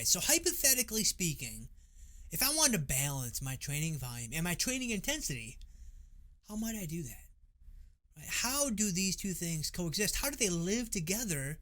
so hypothetically speaking, if I wanted to balance my training volume and my training intensity, how might I do that? Right? How do these two things coexist? How do they live together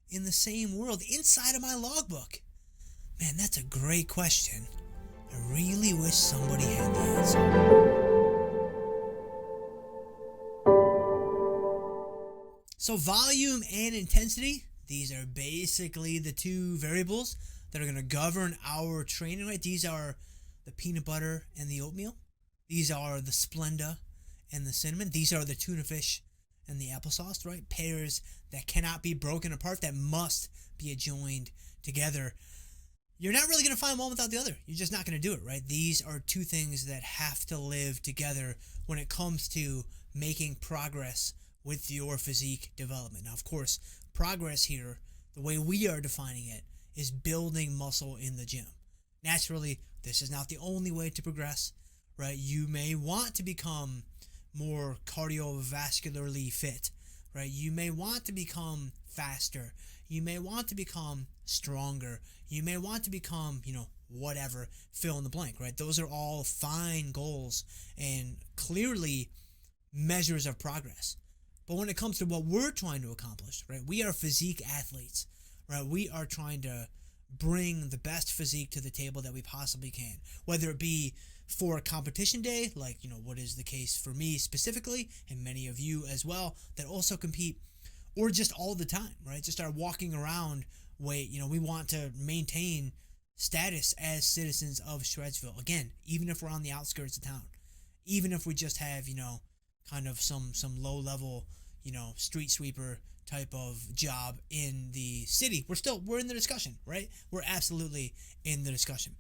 in the same world inside of my logbook? Man, that's a great question. I really wish somebody had the answer. So volume and intensity, these are basically the two variables that are going to govern our training, right? These are the peanut butter and the oatmeal. These are the Splenda and the cinnamon. These are the tuna fish and the applesauce, right? Pairs that cannot be broken apart, that must be joined together. You're not really going to find one without the other. You're just not going to do it, right? These are two things that have to live together when it comes to making progress with your physique development. Now, of course, progress here, the way we are defining it, is building muscle in the gym. Naturally, this is not the only way to progress, right? You may want to become more cardiovascularly fit, right? You may want to become faster. You may want to become stronger. You may want to become, whatever, fill in the blank, right? Those are all fine goals and clearly measures of progress. But when it comes to what we're trying to accomplish, right? We are physique athletes, right? We are trying to bring the best physique to the table that we possibly can, whether it be for a competition day, like, what is the case for me specifically, and many of you as well that also compete, or just all the time, right? Just our walking around weight. We want to maintain status as citizens of Shredsville. Again, even if we're on the outskirts of town, even if we just have, kind of some low level, street sweeper type of job in the city, we're in the discussion, right? We're absolutely in the discussion.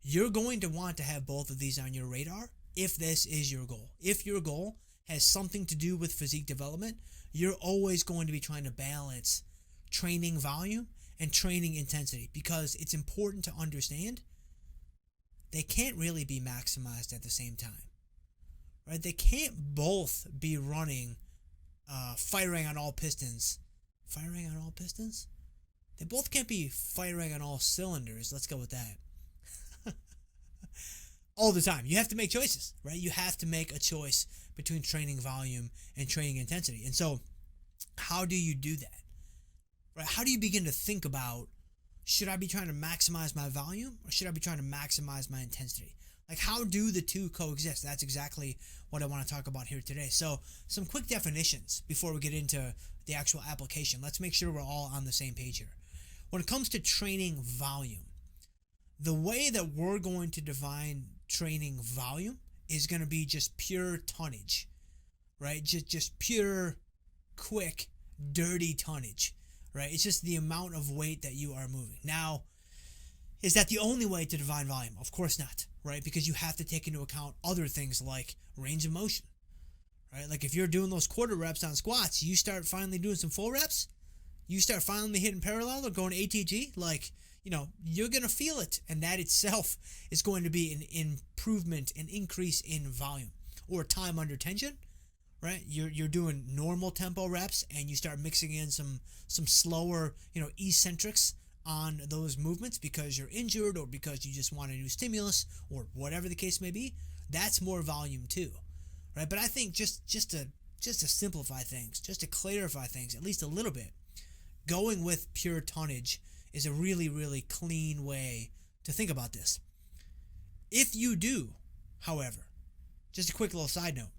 You're going to want to have both of these on your radar if this is your goal. If your goal has something to do with physique development, you're always going to be trying to balance training volume and training intensity, because it's important to understand they can't really be maximized at the same time, right? They can't both be running, firing on all pistons. Firing on all pistons? They both can't be firing on all cylinders. Let's go with that. All the time. You have to make choices, right? You have to make a choice between training volume and training intensity. And so, how do you do that? Right? How do you begin to think about, should I be trying to maximize my volume or should I be trying to maximize my intensity? Like, how do the two coexist? That's exactly what I want to talk about here today. So, some quick definitions before we get into the actual application. Let's make sure we're all on the same page here. When it comes to training volume, the way that we're going to define training volume is going to be just pure tonnage, right? Just pure, quick, dirty tonnage, right? It's just the amount of weight that you are moving. Now, is that the only way to define volume? Of course not, right? Because you have to take into account other things like range of motion, right? Like if you're doing those quarter reps on squats, you start finally doing some full reps, you start finally hitting parallel or going ATG, like, you're going to feel it. And that itself is going to be an improvement, an increase in volume. Or time under tension, right? You're doing normal tempo reps and you start mixing in some slower, eccentrics on those movements because you're injured or because you just want a new stimulus or whatever the case may be. That's more volume too, right? But I think just to simplify things, just to clarify things at least a little bit, going with pure tonnage is a really, really clean way to think about this. If you do, however, just a quick little side note,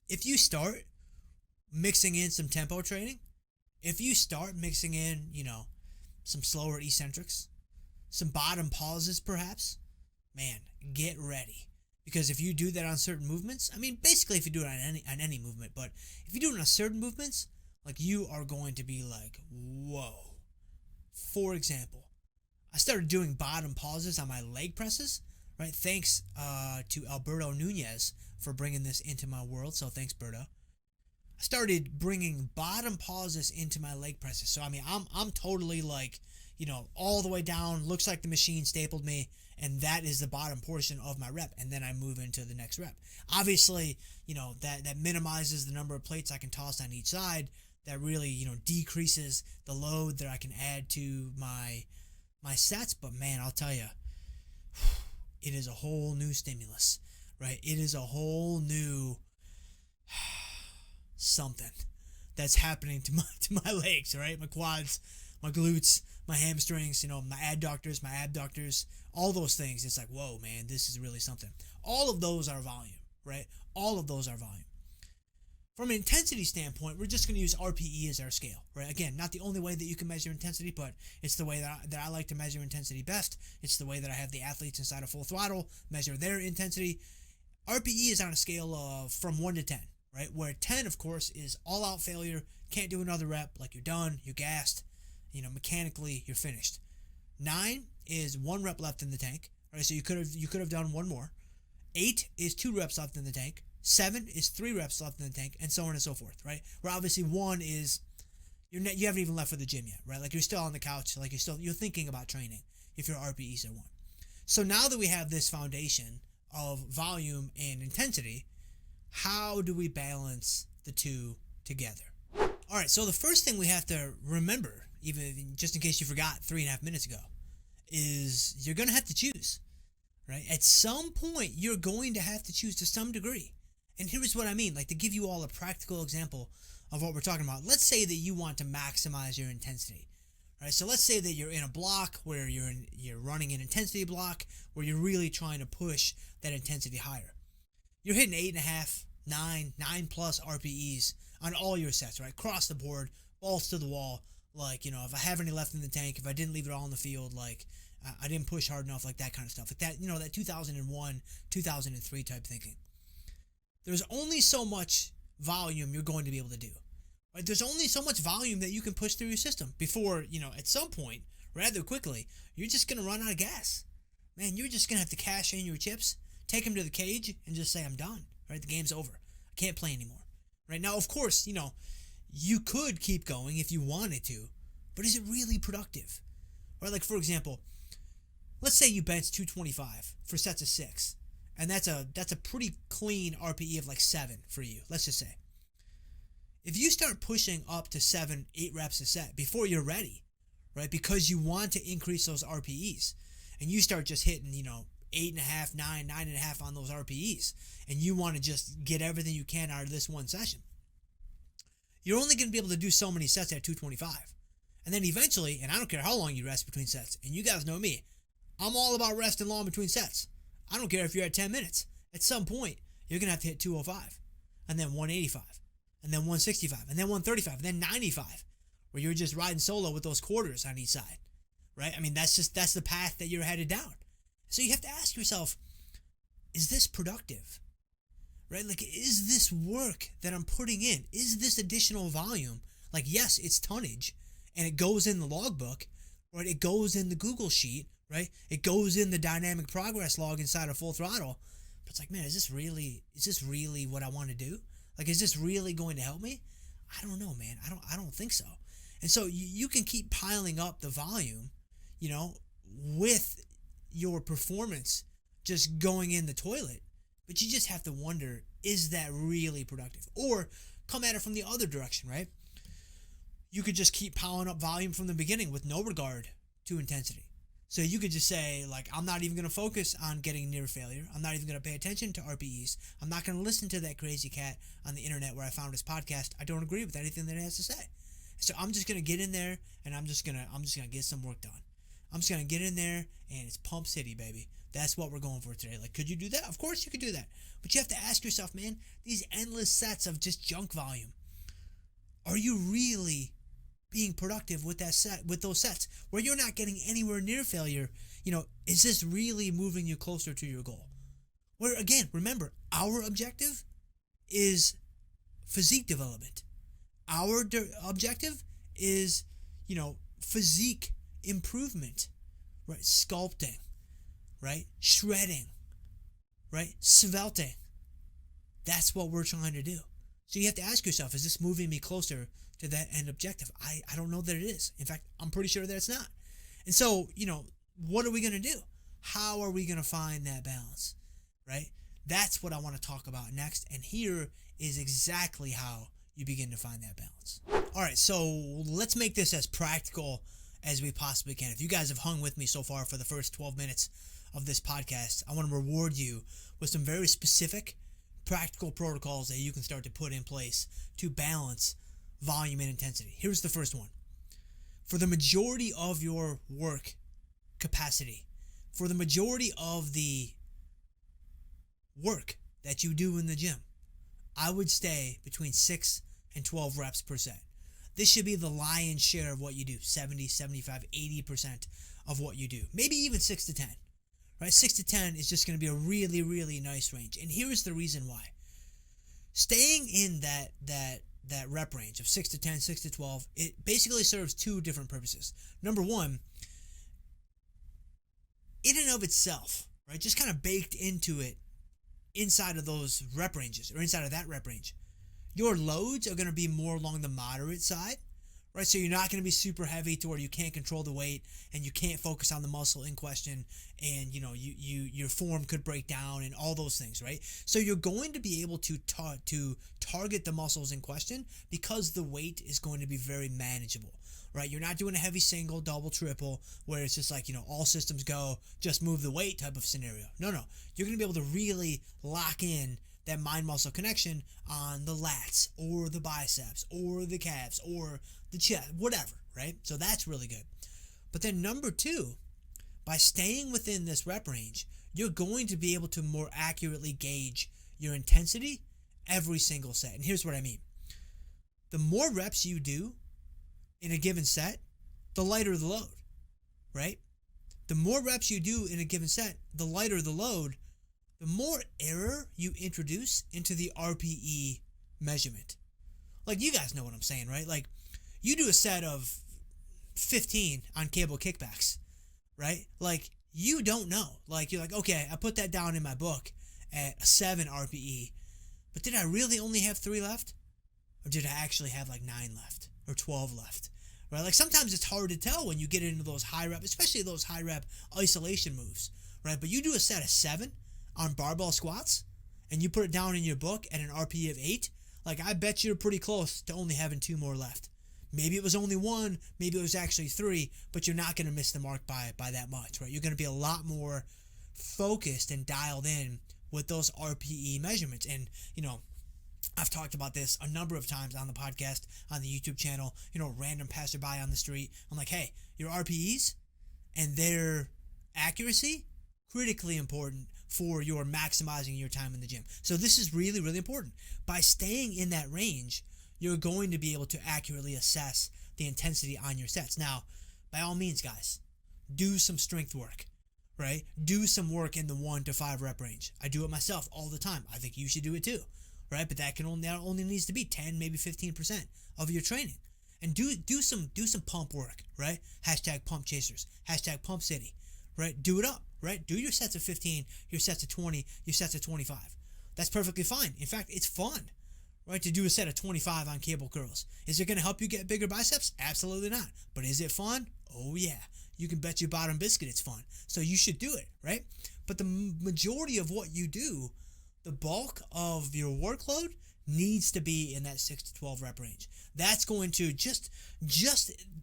if you start mixing in some tempo training, if you start mixing in, some slower eccentrics, some bottom pauses perhaps, man, get ready. Because if you do that on certain movements, basically if you do it on any movement, but if you do it on certain movements, like you are going to be like, whoa. For example, I started doing bottom pauses on my leg presses, right? Thanks to Alberto Nunez for bringing this into my world. So thanks, Berto. I started bringing bottom pauses into my leg presses. So I'm totally like, all the way down. Looks like the machine stapled me, and that is the bottom portion of my rep. And then I move into the next rep. Obviously, that minimizes the number of plates I can toss on each side. That really, decreases the load that I can add to my my sets, but man, I'll tell you, it is a whole new stimulus, right? It is a whole new something that's happening to my legs, right? My quads, my glutes, my hamstrings, my adductors, my abductors, all those things. It's like, whoa, man, this is really something. All of those are volume, right? All of those are volume. From an intensity standpoint, we're just going to use RPE as our scale, right? Again, not the only way that you can measure intensity, but it's the way that I like to measure intensity best. It's the way that I have the athletes inside of Full Throttle measure their intensity. RPE is on a scale of from 1 to 10, right? Where 10, of course, is all-out failure, can't do another rep, like you're done, you're gassed, mechanically you're finished. 9 is 1 rep left in the tank, right? So you could have done one more. 8 is 2 reps left in the tank. 7 is 3 reps left in the tank, and so on and so forth, right? Where obviously 1 is you haven't even left for the gym yet, right? Like you're still on the couch, like you're thinking about training if your RPEs are 1. So now that we have this foundation of volume and intensity, how do we balance the two together? All right, so the first thing we have to remember, even just in case you forgot 3.5 minutes ago, is you're going to have to choose, right? At some point, you're going to have to choose to some degree. And here's what I mean, like to give you all a practical example of what we're talking about. Let's say that you want to maximize your intensity, right? So let's say that you're in a block where you're running an intensity block where you're really trying to push that intensity higher. You're hitting 8.5, 9 plus RPEs on all your sets, right? Across the board, balls to the wall. Like, if I have any left in the tank, if I didn't leave it all in the field, like I didn't push hard enough, like that kind of stuff. Like that, that 2001, 2003 type thinking. There's only so much volume you're going to be able to do. Right? There's only so much volume that you can push through your system before, at some point, rather quickly, you're just going to run out of gas. Man, you're just going to have to cash in your chips, take them to the cage, and just say, I'm done. Right? The game's over. I can't play anymore. Right? Now, of course, you could keep going if you wanted to, but is it really productive? Right? Like, for example, let's say you bench 225 for sets of 6. And that's a pretty clean RPE of like 7 for you, let's just say. If you start pushing up to 7, 8 reps a set before you're ready, right, because you want to increase those RPEs, and you start just hitting, 8.5, 9, 9.5 on those RPEs, and you want to just get everything you can out of this one session, you're only going to be able to do so many sets at 225. And then eventually, and I don't care how long you rest between sets, and you guys know me, I'm all about resting long between sets. I don't care if you're at 10 minutes. At some point, you're going to have to hit 205, and then 185, and then 165, and then 135, and then 95, where you're just riding solo with those quarters on each side, right? I mean, that's the path that you're headed down. So you have to ask yourself, is this productive, right? Like, is this work that I'm putting in? Is this additional volume? Like, yes, it's tonnage, and it goes in the logbook, or it goes in the Google sheet, right? It goes in the dynamic progress log inside of Full Throttle. But it's like, man, is this really what I want to do? Like, is this really going to help me? I don't know, man. I don't think so. And so you can keep piling up the volume, with your performance just going in the toilet. But you just have to wonder, is that really productive? Or come at it from the other direction, right? You could just keep piling up volume from the beginning with no regard to intensity. So you could just say, like, I'm not even going to focus on getting near failure. I'm not even going to pay attention to RPEs. I'm not going to listen to that crazy cat on the internet where I found his podcast. I don't agree with anything that he has to say. So I'm just going to get in there and I'm just going to get some work done. I'm just going to get in there and it's Pump City, baby. That's what we're going for today. Like, could you do that? Of course you could do that. But you have to ask yourself, man, these endless sets of just junk volume, are you really being productive with that set, with those sets where you're not getting anywhere near failure? Is this really moving you closer to your goal? Where, again, remember, our objective is physique development. Our objective is, physique improvement, right? Sculpting, right? Shredding, right? Svelting. That's what we're trying to do. So you have to ask yourself, is this moving me closer to that end objective? I don't know that it is. In fact, I'm pretty sure that it's not. And so, what are we going to do? How are we going to find that balance, right? That's what I want to talk about next. And here is exactly how you begin to find that balance. All right, so let's make this as practical as we possibly can. If you guys have hung with me so far for the first 12 minutes of this podcast, I want to reward you with some very specific practical protocols that you can start to put in place to balance volume and intensity. Here's the first one. For the majority of your work capacity, for the majority of the work that you do in the gym, I would stay between 6 and 12 reps per set. This should be the lion's share of what you do, 70, 75, 80% of what you do. Maybe even 6 to 10. Right? 6 to 10 is just going to be a really, really nice range. And here's the reason why. Staying in that rep range of 6 to 10, 6 to 12, it basically serves two different purposes. Number one, in and of itself, right, just kind of baked into it, inside of those rep ranges, or inside of that rep range, your loads are going to be more along the moderate side, right? So you're not going to be super heavy to where you can't control the weight and you can't focus on the muscle in question, and your form could break down and all those things, right? So you're going to be able to target the muscles in question because the weight is going to be very manageable, right? You're not doing a heavy single, double, triple where it's just like, all systems go, just move the weight type of scenario. No. You're going to be able to really lock in that mind-muscle connection on the lats or the biceps or the calves or the chest, whatever, right? So that's really good. But then number two, by staying within this rep range, you're going to be able to more accurately gauge your intensity every single set. And here's what I mean. The more reps you do in a given set, the lighter the load, right? The more reps you do in a given set, the lighter the load, the more error you introduce into the RPE measurement. Like, you guys know what I'm saying, right? Like, you do a set of 15 on cable kickbacks, right? Like, you don't know. Like, you're like, okay, I put that down in my book at a 7 RPE, but did I really only have 3 left? Or did I actually have like 9 left or 12 left? Right? Like, sometimes it's hard to tell when you get into those high rep, especially those high rep isolation moves, right? But you do a set of 7 on barbell squats and you put it down in your book at an RPE of 8, like, I bet you're pretty close to only having 2 more left. Maybe it was only 1, maybe it was actually 3, but you're not going to miss the mark by that much, right? You're going to be a lot more focused and dialed in with those RPE measurements. And, I've talked about this a number of times on the podcast, on the YouTube channel, random passerby on the street. I'm like, hey, your RPEs and their accuracy, critically important for your maximizing your time in the gym. So this is really, really important. By staying in that range, you're going to be able to accurately assess the intensity on your sets. Now, by all means, guys, do some strength work, right? Do some work in the 1 to 5 rep range. I do it myself all the time. I think you should do it too, right? But that only needs to be 10, maybe 15% of your training. And do some pump work, right? Hashtag pump chasers, hashtag pump city, right? Do it up, right? Do your sets of 15, your sets of 20, your sets of 25. That's perfectly fine. In fact, it's fun, right, to do a set of 25 on cable curls. Is it going to help you get bigger biceps? Absolutely not. But is it fun? Oh yeah. You can bet your bottom biscuit it's fun. So you should do it, right? But the majority of what you do, the bulk of your workload needs to be in that 6 to 12 rep range. That's going to, just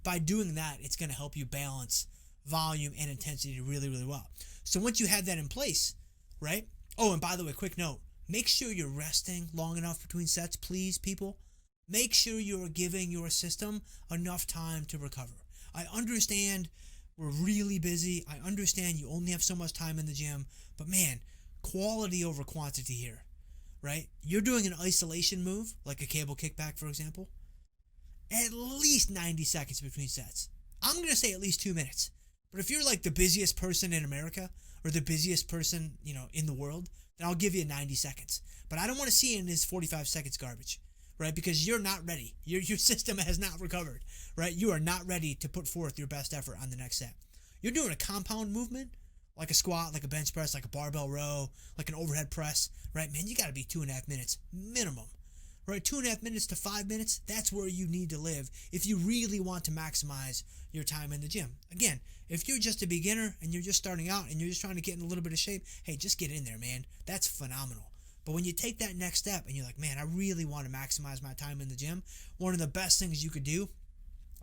by doing that, it's going to help you balance volume and intensity really, really well. So once you have that in place, right? Oh, and by the way, quick note, make sure you're resting long enough between sets, please, people. Make sure you're giving your system enough time to recover. I understand we're really busy. I understand you only have so much time in the gym, but man, quality over quantity here, right? You're doing an isolation move, like a cable kickback, for example, at least 90 seconds between sets. I'm going to say at least 2 minutes. But if you're like the busiest person in America or the busiest person, in the world, then I'll give you 90 seconds. But I don't want to see in this 45 seconds garbage, right? Because you're not ready. Your system has not recovered, right? You are not ready to put forth your best effort on the next set. You're doing a compound movement, like a squat, like a bench press, like a barbell row, like an overhead press, right? Man, you got to be 2.5 minutes minimum, right? 2.5 minutes to 5 minutes, that's where you need to live if you really want to maximize your time in the gym. Again, if you're just a beginner and you're just starting out and you're just trying to get in a little bit of shape, hey, just get in there, man. That's phenomenal. But when you take that next step and you're like, man, I really want to maximize my time in the gym, one of the best things you could do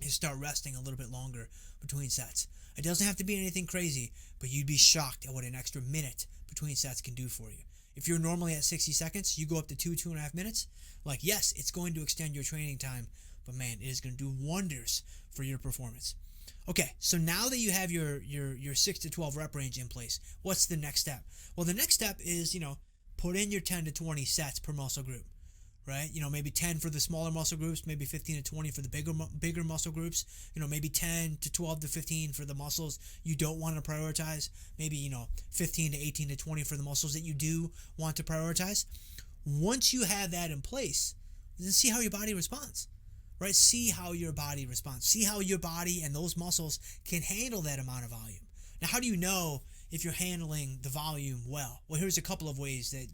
is start resting a little bit longer between sets. It doesn't have to be anything crazy, but you'd be shocked at what an extra minute between sets can do for you. If you're normally at 60 seconds, you go up to 2.5 minutes. Like, yes, it's going to extend your training time, but man, it is going to do wonders for your performance. Okay, so now that you have your 6 to 12 rep range in place, what's the next step? Well, the next step is, put in your 10 to 20 sets per muscle group, right? Maybe 10 for the smaller muscle groups, maybe 15 to 20 for the bigger muscle groups, maybe 10 to 12 to 15 for the muscles you don't want to prioritize, maybe, 15 to 18 to 20 for the muscles that you do want to prioritize. Once you have that in place, then see how your body responds. Right? See how your body responds. See how your body and those muscles can handle that amount of volume. Now, how do you know if you're handling the volume well? Well, here's a couple of ways that,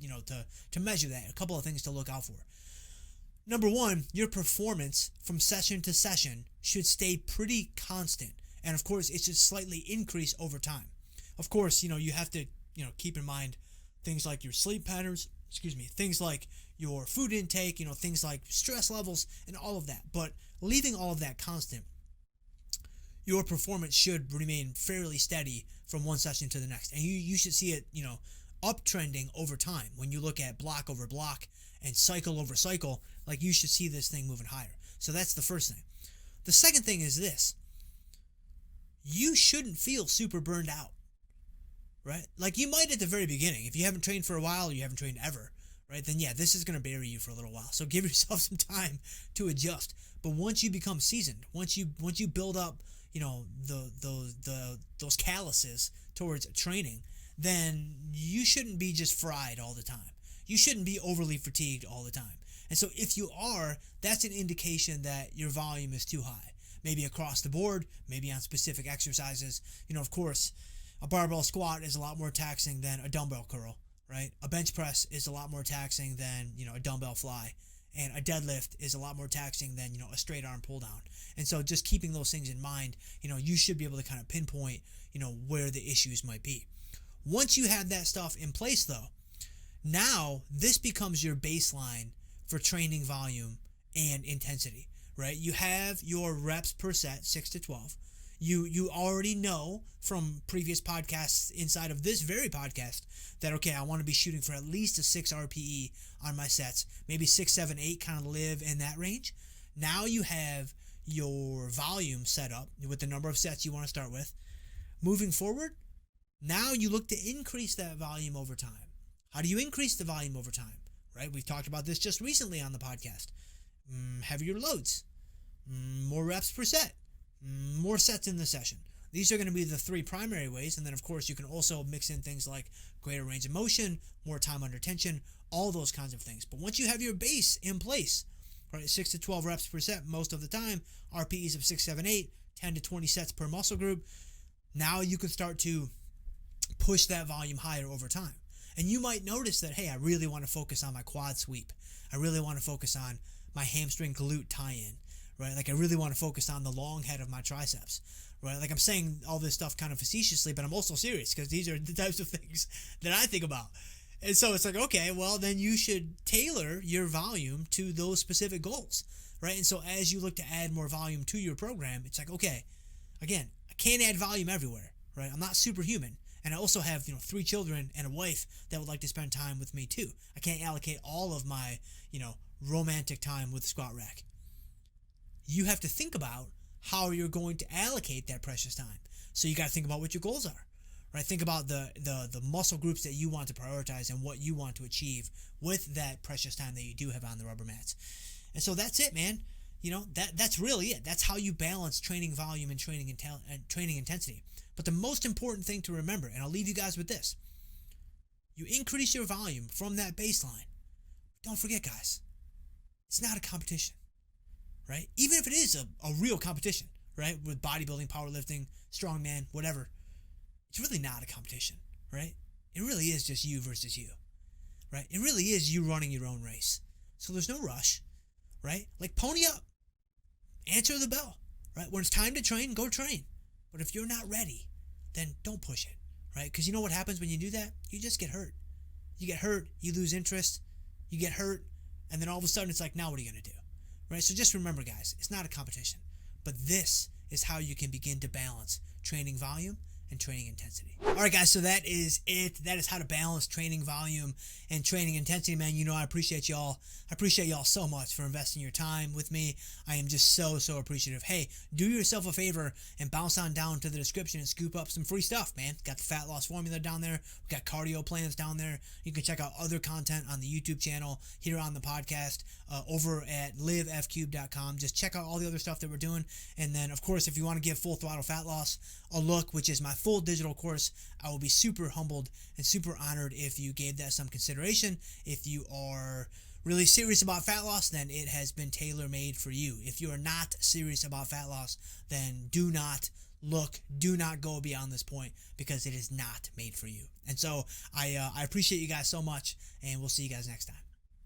to measure that, a couple of things to look out for. Number one, your performance from session to session should stay pretty constant. And of course, it should slightly increase over time. Of course, you have to, keep in mind things like your sleep patterns, things like your food intake, things like stress levels and all of that. But leaving all of that constant, your performance should remain fairly steady from one session to the next. And you should see it, uptrending over time. When you look at block over block and cycle over cycle, like you should see this thing moving higher. So that's the first thing. The second thing is this. You shouldn't feel super burned out. Right? Like you might at the very beginning. If you haven't trained for a while or you haven't trained ever, right? Then yeah, this is going to bury you for a little while. So give yourself some time to adjust. But once you become seasoned, once you build up, those calluses towards training, then you shouldn't be just fried all the time. You shouldn't be overly fatigued all the time. And so if you are, that's an indication that your volume is too high. Maybe across the board, maybe on specific exercises. Of course, a barbell squat is a lot more taxing than a dumbbell curl, right? A bench press is a lot more taxing than, a dumbbell fly. And a deadlift is a lot more taxing than, a straight arm pull down. And so just keeping those things in mind, you should be able to kind of pinpoint, where the issues might be. Once you have that stuff in place though, now this becomes your baseline for training volume and intensity, right? You have your reps per set, 6 to 12. You already know from previous podcasts inside of this very podcast that, okay, I want to be shooting for at least a 6 RPE on my sets, maybe 6, 7, 8, kind of live in that range. Now you have your volume set up with the number of sets you want to start with. Moving forward, now you look to increase that volume over time. How do you increase the volume over time? Right? We've talked about this just recently on the podcast. Heavier loads, more reps per set, more sets in the session. These are going to be the 3 primary ways. And then, of course, you can also mix in things like greater range of motion, more time under tension, all those kinds of things. But once you have your base in place, right, 6 to 12 reps per set most of the time, RPEs of 6, 7, 8, 10 to 20 sets per muscle group, now you can start to push that volume higher over time. And you might notice that, hey, I really want to focus on my quad sweep. I really want to focus on my hamstring glute tie-in, right? Like I really want to focus on the long head of my triceps, right? Like I'm saying all this stuff kind of facetiously, but I'm also serious because these are the types of things that I think about. And so it's like, okay, well, then you should tailor your volume to those specific goals, right? And so as you look to add more volume to your program, it's like, okay, again, I can't add volume everywhere, right? I'm not superhuman. And I also have, 3 children and a wife that would like to spend time with me too. I can't allocate all of my, romantic time with the squat rack. You have to think about how you're going to allocate that precious time. So you got to think about what your goals are, right? Think about the muscle groups that you want to prioritize and what you want to achieve with that precious time that you do have on the rubber mats. And so that's it, man. That's really it. That's how you balance training volume and training intensity. But the most important thing to remember, and I'll leave you guys with this, you increase your volume from that baseline. Don't forget, guys, it's not a competition, right? Even if it is a real competition, right? With bodybuilding, powerlifting, strongman, whatever, it's really not a competition, right? It really is just you versus you, right? It really is you running your own race. So there's no rush, right? Like pony up, answer the bell, right? When it's time to train, go train. But if you're not ready, then don't push it, right? Because you know what happens when you do that? You just get hurt. You get hurt, you lose interest, you get hurt, and then all of a sudden it's like, now what are you going to do, right? So just remember, guys, it's not a competition. but this is how you can begin to balance training volume and training intensity. All right, guys, so that is it. That is how to balance training volume and training intensity, man. I appreciate y'all. I appreciate y'all so much for investing your time with me. I am just so appreciative. Hey, do yourself a favor and bounce on down to the description and scoop up some free stuff, man. Got the fat loss formula down there. We got cardio plans down there. You can check out other content on the YouTube channel, here on the podcast, over at livefcube.com. Just check out all the other stuff that we're doing. And then, of course, if you want to give Full Throttle Fat Loss a look, which is my full digital course, I will be super humbled and super honored if you gave that some consideration. If you are really serious about fat loss, then it has been tailor-made for you. If you are not serious about fat loss, then do not go beyond this point, because it is not made for you. And so I appreciate you guys so much, and we'll see you guys next time.